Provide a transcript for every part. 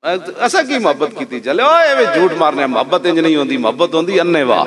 ایسا کی محبت کی تھی چلے اوے جھوٹ مارنے محبت انج نہیں ہوندی محبت ہوندی انے واہ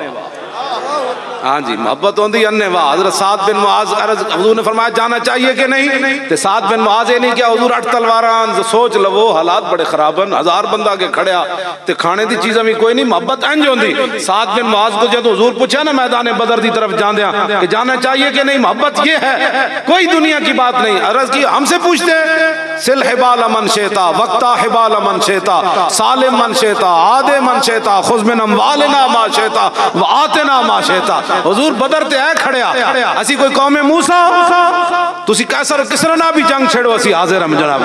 ہاں جی محبت ہوندی انے واہ حضرت سعد بن معاذ حضور نے فرمایا جانا چاہیے کہ نہیں تے سعد بن معاذ یہ نہیں کیا حضور 8 تلواراں سوچ لو حالات بڑے خرابن 1000 بندہ کے کھڑیا تے کھانے دی چیزیں بھی کوئی نہیں محبت انج ہوندی سعد بن معاذ کو جب حضور پوچھا نا میدان بدر دی طرف جاندیاں کہ جانا چاہیے کہ نہیں محبت یہ ہے کوئی دنیا کی بات نہیں عرض کی ہم سے پوچھتے ہیں سل حبال من شیتا وقتا حبال من شیتا سالم من شیتا عادے من شیتا خذ من اموالنا ما شیتا وآتنا ما شیتا حضور بدر تے ہے کھڑیا اسی کوئی قوم موسیٰ تسی کیسر کسرا نہ بھی جنگ چھڑو اسی حاضر ہم جناب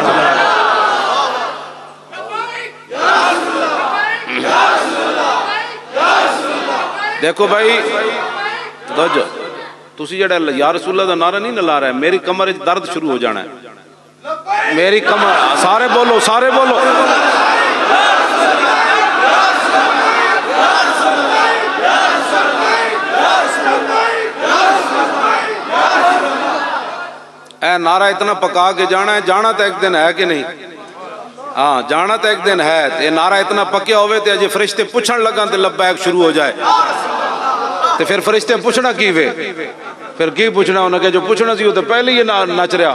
دیکھو بھائی تسی جڑا یا رسول اللہ دا نعرہ نہیں نلا رہا ہے میری کمر درد شروع ہو جانا ہے میری کمر سارے بولو اے نعرہ اتنا پکا کے جانا ہے جانا تو ایک دن ہے کہ نہیں ہاں جانا تو ایک دن ہے یہ نعرہ اتنا پکیا ہوئے تھے اجے فرشتے پوچھن لگا تے لبیک شروع ہو جائے تے پھر فرشتے پوچھنا کی وے پھر کی پوچھنا انہوں نے جو پوچھنا سی وہ تو پہلے ہی نچ رہا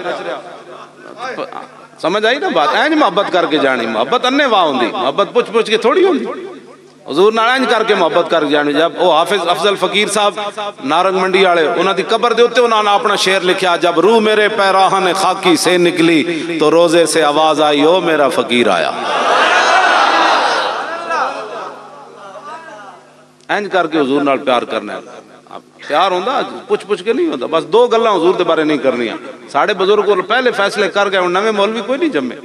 سمجھ آئی نا بات اینج محبت کر کے جانی محبت انے واہ ہوندی محبت پوچھ کے تھوڑی ہوندی حضور نارائن کر کے محبت کر جانی جب وہ حافظ افضل فقیر صاحب نارنگ منڈی آڑے انہوں دی قبر دے ہوتے انہوں نے اپنا شعر لکھیا جب روح میرے پیراہن خاکی سے نکلی تو روزے سے آواز آئی او میرا فقیر آیا اینج کر کے حضور نال پیار کرنا ہے پیار ہوندہ پوچھ کے نہیں ہوندہ بس 2 گلاں حضور دے بارے نہیں کرنی ہیں ساڑھے بزرگ کو پہلے فیصلے کر گئے ان نوے مولوی کوئی نہیں جمے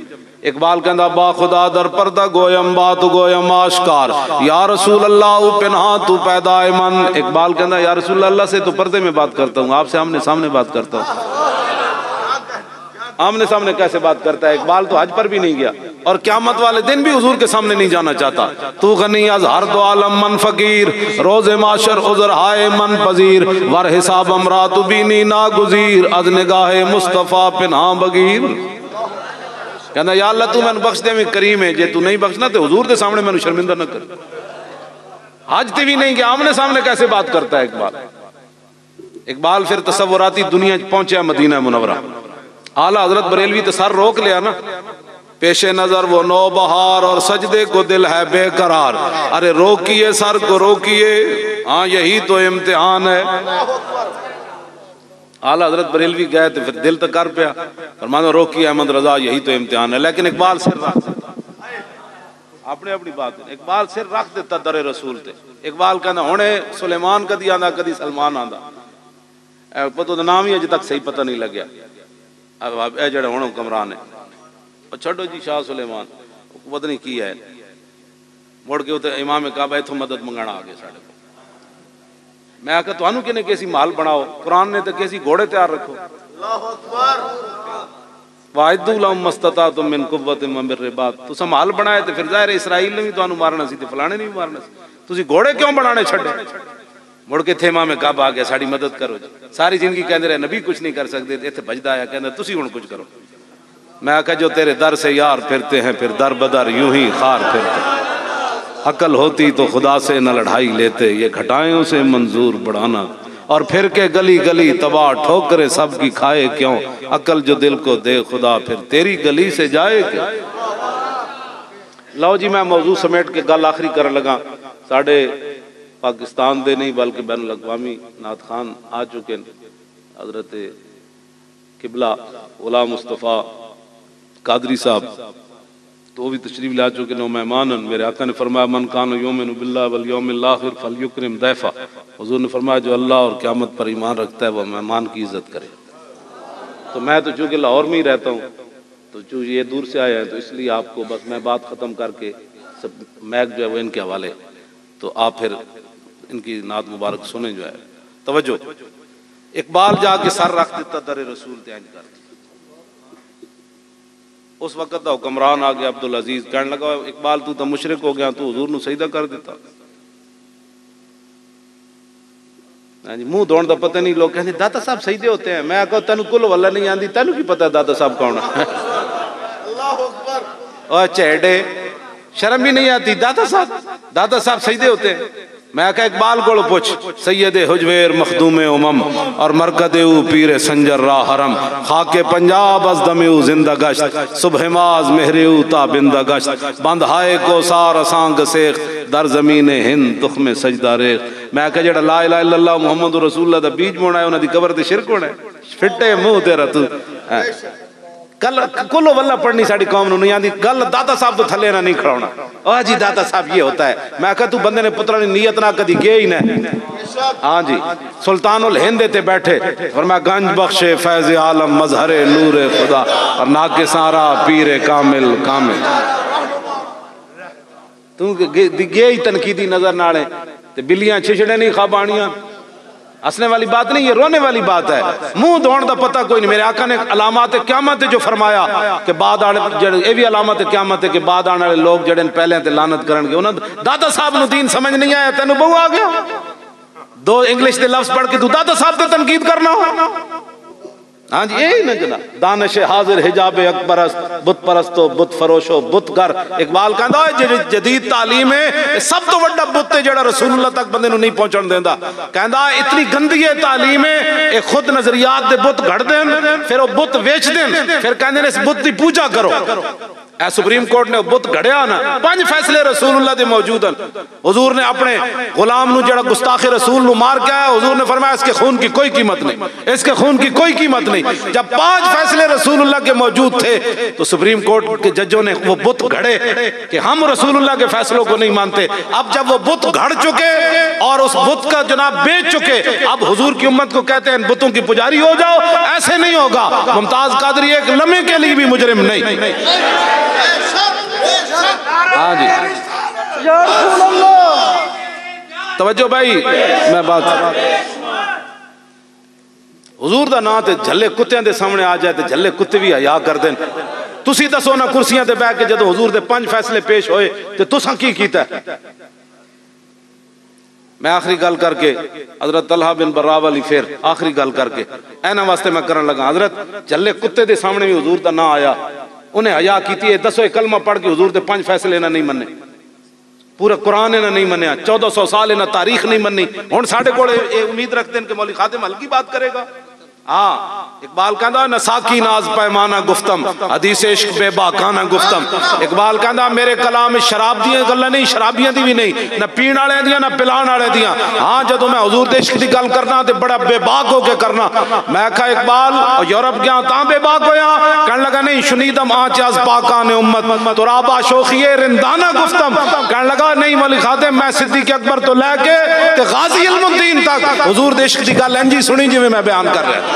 اقبال کہندہ با خدا در پردہ گویم بات گویم آشکار یا رسول اللہ پنہا تو پیدا من اقبال کہندہ یا رسول اللہ سے تو پردے میں بات کرتا ہوں آپ سے آمنے سامنے بات کرتا ہوں آمنے سامنے کیسے بات کرتا ہے اقبال تو حج پر بھی نہیں گیا اور قیامت والے دن بھی حضور کے سامنے نہیں جانا چاہتا تو غنی از ہر دو عالم من فقیر روز معاشر عذر ہائے من پذیر ور حساب امرات بینی ناگزیر از نگاہ مصطفیٰ پنہاں بگیر کہنا یا اللہ تو میں بخش دے میں کریم ہے جے تو نہیں بخشنا تے حضور دے سامنے میں شرمندہ نہ کر حج تے بھی نہیں کہ آمنے سامنے کیسے بات کرتا ہے اقبال پھر تصوراتی دنیا پہنچے مدینہ منورہ اعلیٰ حضرت بریلوی تو سر روک لیا نا پیش نظر وہ نو بہار اور سجدے کو دل ہے بے قرار ارے روکیے سر کو روکیے ہاں یہی تو امتحان ہے اعلیٰ حضرت بریلوی گئے تو پھر دل تو کر پیا فرمانا روکیے احمد رضا یہی تو امتحان ہے لیکن اقبال سر رکھ دیتا اپنی بات اقبال سر رکھ دیتا در رسول تے اقبال کہنا ہونے سلیمان کدی آندا کدی سلمان آندا پتہ نام ہی اج تک صحیح پتہ نہیں لگیا اب اے جڑے ہونا کمران ہے چھڑو جی شاہ سلیمان پتہ نہیں کی ہے مڑ کے ہوتے امام کعبہ ایتھوں مدد منگانا آگے ساڑھے میں آکھا تو انہوں کنے کیسی مال بناؤ قرآن نے تو کیسی گھوڑے تیار رکھو اللہ اکبر وَعِدُّ لَهُمْ مَسْتَطَعْتُم مِّن قُوَّةٍ وَمِن رِّبَاطٍ تو مال بنائے تو پھر ظاہر اسرائیل نے بھی تو انہوں مارنا سی تو فلانے نہیں مارنا سی تسی گھوڑے کیوں بنانے چھڑے مڑ کے تھے امام کعبہ آگے ساڑھی مدد کرو جی ساری زندگی کہندے رہے نبی کچھ نہیں کر سکتے تھے بجدہ آیا کہندے تسی ہن کچھ کرو میں آکھا جو تیرے در سے یار پھرتے ہیں پھر در بدر یوں ہی خار پھرتے ہیں عقل ہوتی تو خدا سے نہ لڑائی لیتے یہ گھٹائیوں سے منظور بڑھانا اور پھر کے گلی گلی تباہ ٹھوکرے سب کی کھائے کیوں عقل جو دل کو دے خدا پھر تیری گلی سے جائے کیا لو جی میں موضوع سمیٹ کے گل آخری کر لگا ساڑھے پاکستان دے نہیں بلکہ بین الاقوامی نعت خان آ چکے حضرت قبلہ غلام مصطفیٰ قادری صاحب تو وہ بھی تشریف لے چکے نو مہمانن میرے آقا نے فرمایا من کان یؤمن باللہ والیوم الاخر فلیکرم ضیفہ حضور نے فرمایا جو اللہ اور قیامت پر ایمان رکھتا ہے وہ مہمان کی عزت کرے تو میں تو چونکہ لاہور میں ہی رہتا ہوں تو چونکہ یہ دور سے آیا ہے تو اس لیے آپ کو بس میں بات ختم کر کے سب میک جو ہے وہ ان کے حوالے تو آپ پھر ان کی نعت مبارک سنیں جو ہے توجہ اقبال جا کے سر رکھ دیتا در رسول تیانج کر اس وقت دا حکمران آگیا عبدالعزیز کہنے لگا اقبال تو مشرک ہو گیا تو حضور نو سجدہ کر دیتا منہ دھون دا پتہ نہیں لوگ کہنے داتا صاحب سجدے ہوتے ہیں میں کہا تینو کل واللہ نہیں آندی تینو کی پتہ داتا صاحب کون ہے اللہ اکبر اوہ چہڑے شرم بھی نہیں آتی. داتا صاحب سجدے ہوتے ہیں. میں کہا اقبال کو پوچھ سید حجویر مخدوم امم اور مرکد او پیر سنجر راہ حرم خاک پنجاب از دم او زندہ گشت صبح ماز مہر او تا بندہ گشت بندھائے کو سار اسانگ سیخ در زمین ہند تخم سجدہ ریخ. میں کہا جڑا لا الہ الا اللہ محمد رسول اللہ دا بیج مونا ہے انہاں دی قبر تے شرک ہونا ہے. پھٹے منہ تیرا تو کلو واللہ پڑھنی ساڑی قوم نو نہیں آندی. گل داتا صاحب تو تھلے نہ نہیں کھڑونا. اوہ جی داتا صاحب یہ ہوتا ہے. میں کہا تو بندے نے پترہ نے نیت نہ کدی گئے ہی نہیں. ہاں جی سلطان الہند تے بیٹھے فرمایا گنج بخش فیض عالم مظہر نور خدا اور ناک سارا پیر کامل کامل. تو گئے ہی تنقیدی نظر نالے تے بلیاں چھچڑے نہیں خوابانیاں. ہنسنے والی بات نہیں، یہ رونے والی بات ہے. منہ دھوڑ دا پتہ کوئی نہیں. میرے آقا نے علامات قیامت جو فرمایا کہ بعد آنے یہ بھی علامات قیامت ہے کہ بعد آنے والے لوگ جڑے پہلے تے لعنت کرن گے. انہاں داتا صاحب نو دین سمجھ نہیں آیا تینوں بہو آ گیا. دو انگلش دے لفظ پڑھ کے تو داتا صاحب تے تنقید کرنا ہو. ہاں جی یہی نا جناب دانش حاضر حجاب اکبر است بت پرستو بت فروشو بت گر. اقبال کہندا ہے جدید تعلیم ہے سب تو بڑا بت ہے جڑا رسول اللہ تک بندے نو نہیں پہنچن دیندا. کہندا اتنی گندی ہے تعلیم ہے اے خود نظریات دے بت گھڑ دین پھر وہ بت ویچ دین پھر کہندے نے اس بت دی پوجا کرو. اے سپریم کورٹ نے بت گھڑیا نا 5 فیصلے رسول اللہ دے موجود ہیں. حضور نے اپنے غلام نو جڑا گستاخ رسول نو مار کے آیا حضور نے فرمایا اس کے خون کی کوئی قیمت نہیں اس کے خون کی کوئی قیمت نہیں. جب 5 فیصلے رسول اللہ کے موجود تھے تو سپریم کورٹ کے ججوں نے وہ بت گھڑے کہ ہم رسول اللہ کے فیصلوں کو نہیں مانتے. اب جب وہ بت گھڑ چکے اور اس بت کا جناب بیچ چکے اب حضور کی امت کو کہتے ہیں بتوں کی پجاری ہو جاؤ. ایسے نہیں ہوگا. ممتاز قادری ایک لمحے کے لیے بھی مجرم نہیں. ہاں جی توجہ بھائی میں بات حضور دا نام تے جھلے کتیاں دے سامنے آ جائے تے جھلے کتے بھی حیا کر دیں. تسی دسو نا کرسیاں تے بیٹھ کے جدو حضور دے 5 فیصلے پیش ہوئے تے تساں کی کیتا ہے. میں آخری گل کر کے حضرت طلحہ بن برا والی پھر آخری گل کر کے اینا واسطے میں کرن لگا. حضرت جھلے کتے دے سامنے بھی حضور دا نام آیا انہیں حیا کیتی ہے. 10 کلمہ پڑھ کے حضور دے 5 فیصلے نہ نہیں مننے پورا قرآن نہ نہیں منیا 1400 سال نہ تاریخ نہیں منی. ہن ساڈے کول امید رکھتے ہیں کہ مولوی خادم ہلکی بات کرے گا. ہاں اقبال کہندا نہ ساکی ناز پیمانہ گفتم حدیث عشق بے باکانہ گفتم. اقبال کہندا میرے کلام شراب دیاں گلاں نہیں شرابیاں دی بھی نہیں نہ پین والے دیاں نہ پلان والے دیاں. ہاں جدوں میں حضور دے عشق دی گل کرنا تے بڑا بے باک ہو کے کرنا. میں کہا اقبال یورپ گیا تاں بے باک ہویا کہن لگا نہیں شنیدم آنچ از پاکان امت ترابا شوخیے رندانہ گفتم. کہن لگا نہیں مولی خادم میں صدیق اکبر تو لے کے تے غازی علم الدین تک حضور دے عشق دی گل انجی سنی جویں میں بیان کر رہا.